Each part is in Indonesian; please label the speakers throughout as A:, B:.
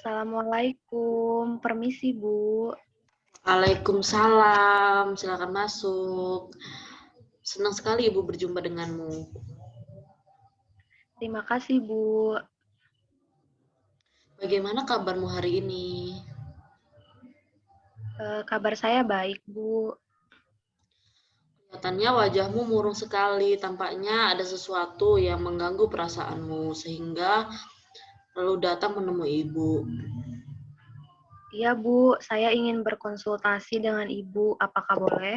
A: Assalamualaikum, permisi Bu.
B: Waalaikumsalam, silakan masuk. Senang sekali Ibu berjumpa denganmu.
A: Terima kasih Bu.
B: Bagaimana kabarmu hari ini?
A: Kabar saya baik Bu.
B: Kelihatannya wajahmu murung sekali, tampaknya ada sesuatu yang mengganggu perasaanmu, sehingga lalu datang menemui Ibu.
A: Iya Bu, saya ingin berkonsultasi dengan Ibu. Apakah boleh?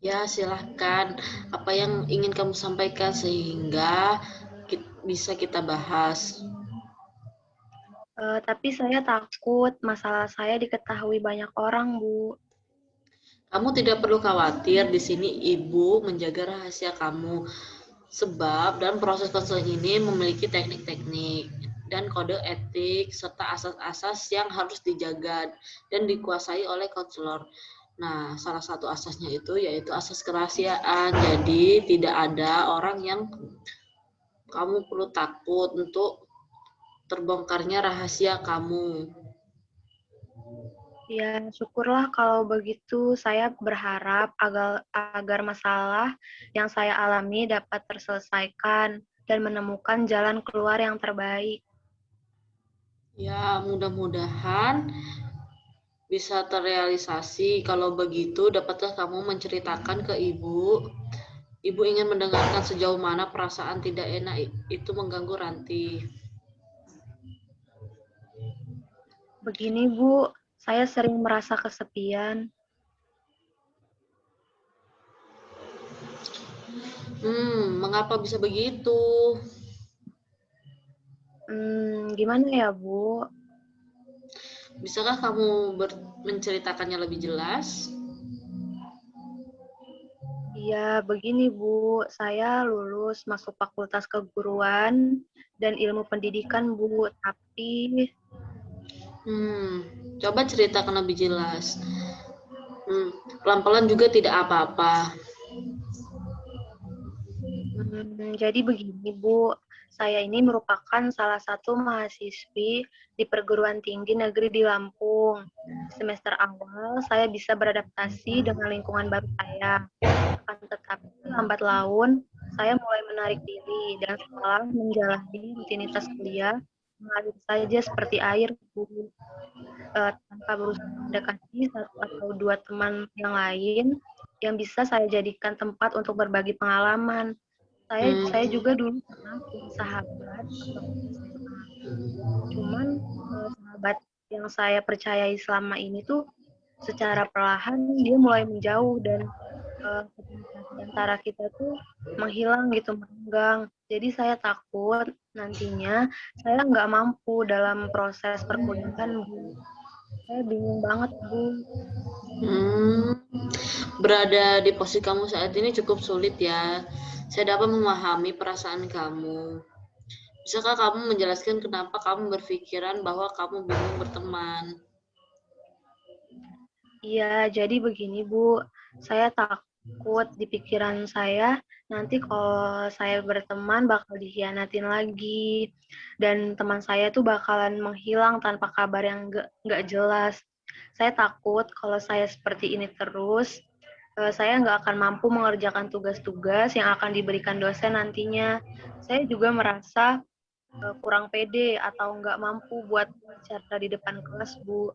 B: Ya, silahkan. Apa yang ingin kamu sampaikan sehingga bisa kita bahas?
A: Tapi saya takut masalah saya diketahui banyak orang Bu.
B: Kamu tidak perlu khawatir, di sini Ibu menjaga rahasia kamu. Sebab dalam proses konseling ini memiliki teknik-teknik dan kode etik serta asas-asas yang harus dijaga dan dikuasai oleh konselor. Nah, salah satu asasnya itu yaitu asas kerahasiaan. Jadi, tidak ada orang yang kamu perlu takut untuk terbongkarnya rahasia kamu.
A: Ya, syukurlah kalau begitu. Saya berharap agar masalah yang saya alami dapat terselesaikan dan menemukan jalan keluar yang terbaik.
B: Ya, mudah-mudahan bisa terrealisasi. Kalau begitu, dapatkah kamu menceritakan ke Ibu? Ibu ingin mendengarkan sejauh mana perasaan tidak enak itu mengganggu Ranti.
A: Begini Bu, saya sering merasa kesepian.
B: Mengapa bisa begitu?
A: Gimana ya Bu?
B: Bisakah kamu menceritakannya lebih jelas?
A: Iya, begini Bu, saya lulus masuk Fakultas Keguruan dan Ilmu Pendidikan Bu, tapi
B: Coba ceritakan lebih jelas. Pelan-pelan juga tidak apa-apa.
A: jadi begini Bu, saya ini merupakan salah satu mahasiswi di perguruan tinggi negeri di Lampung. Semester awal saya bisa beradaptasi dengan lingkungan baru saya. Akan tetapi lambat laun saya mulai menarik diri dan setelah menjalani rutinitas kuliah mengalir saja seperti air Bu. Tanpa berusaha mendekati satu atau dua teman yang lain yang bisa saya jadikan tempat untuk berbagi pengalaman. Saya juga dulu pernah punya sahabat waktu SMA. Cuman sahabat yang saya percayai selama ini tuh secara perlahan dia mulai menjauh dan komunikasi antara kita tuh menghilang gitu, merenggang. Jadi saya takut nantinya saya nggak mampu dalam proses perkuliahan, Bu. Saya bingung banget, Bu.
B: Berada di posisi kamu saat ini cukup sulit ya. Saya dapat memahami perasaan kamu. Bisakah kamu menjelaskan kenapa kamu berpikiran bahwa kamu bingung berteman?
A: Iya, jadi begini Bu, saya takut di pikiran saya nanti kalau saya berteman bakal dikhianatin lagi dan teman saya tuh bakalan menghilang tanpa kabar yang nggak jelas. Saya takut kalau saya seperti ini terus, saya nggak akan mampu mengerjakan tugas-tugas yang akan diberikan dosen nantinya. Saya juga merasa kurang pede atau nggak mampu buat bicara di depan kelas, Bu.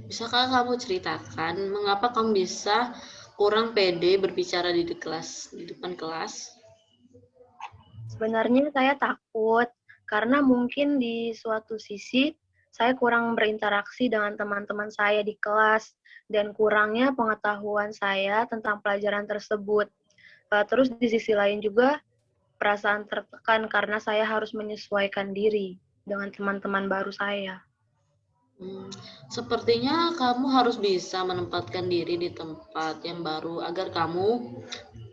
B: Bisakah kamu ceritakan mengapa kamu bisa kurang pede berbicara di depan kelas?
A: Sebenarnya saya takut karena mungkin di suatu sisi saya kurang berinteraksi dengan teman-teman saya di kelas dan kurangnya pengetahuan saya tentang pelajaran tersebut. Terus di sisi lain juga perasaan tertekan karena saya harus menyesuaikan diri dengan teman-teman baru saya.
B: Sepertinya kamu harus bisa menempatkan diri di tempat yang baru agar kamu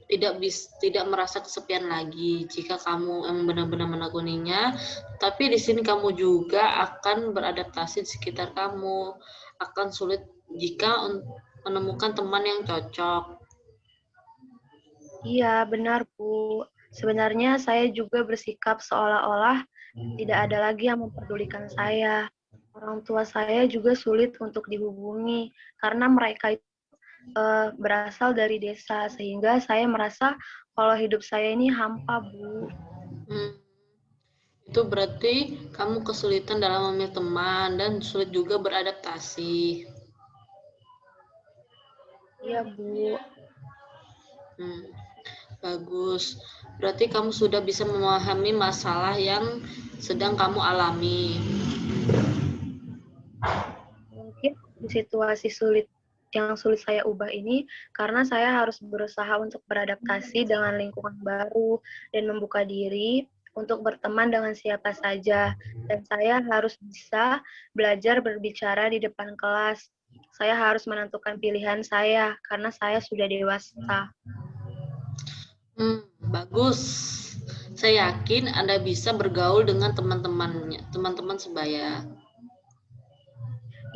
B: tidak merasa kesepian lagi jika kamu yang benar-benar menekuninya. Tapi di sini kamu juga akan beradaptasi di sekitar kamu. Akan sulit jika menemukan teman yang cocok.
A: Iya, benar, Bu. Sebenarnya saya juga bersikap seolah-olah tidak ada lagi yang mempedulikan saya. Orang tua saya juga sulit untuk dihubungi karena mereka itu berasal dari desa, sehingga saya merasa kalau hidup saya ini hampa, Bu.
B: Hmm, itu berarti kamu kesulitan dalam memilih teman dan sulit juga beradaptasi.
A: Iya, Bu.
B: Hmm, bagus. Berarti kamu sudah bisa memahami masalah yang sedang kamu alami.
A: Mungkin di situasi sulit yang sulit saya ubah ini karena saya harus berusaha untuk beradaptasi dengan lingkungan baru dan membuka diri untuk berteman dengan siapa saja. Dan saya harus bisa belajar berbicara di depan kelas. Saya harus menentukan pilihan saya karena saya sudah dewasa.
B: Bagus. Saya yakin Anda bisa bergaul dengan teman-teman sebaya.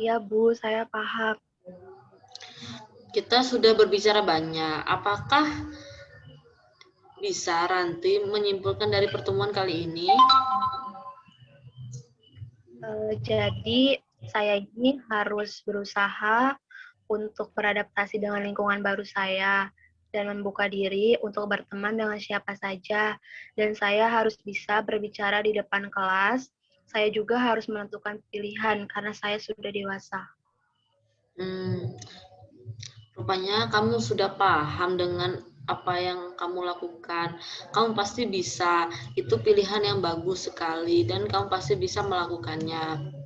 A: Iya, Bu, saya paham.
B: Kita sudah berbicara banyak. Apakah bisa Ranti menyimpulkan dari pertemuan kali ini?
A: Jadi, saya ini harus berusaha untuk beradaptasi dengan lingkungan baru saya dan membuka diri untuk berteman dengan siapa saja. Dan saya harus bisa berbicara di depan kelas. Saya juga harus menentukan pilihan karena saya sudah dewasa.
B: Rupanya kamu sudah paham dengan apa yang kamu lakukan. Kamu pasti bisa. Itu pilihan yang bagus sekali dan kamu pasti bisa melakukannya.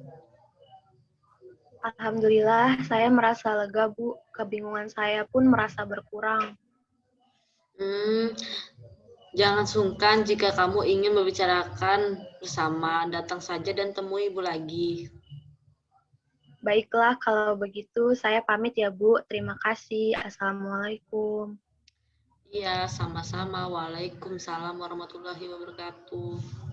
A: Alhamdulillah, saya merasa lega, Bu. Kebingungan saya pun merasa berkurang.
B: Jangan sungkan jika kamu ingin membicarakan bersama. Datang saja dan temui Ibu lagi.
A: Baiklah, kalau begitu saya pamit ya, Bu. Terima kasih. Assalamualaikum.
B: Iya, sama-sama. Waalaikumsalam warahmatullahi wabarakatuh.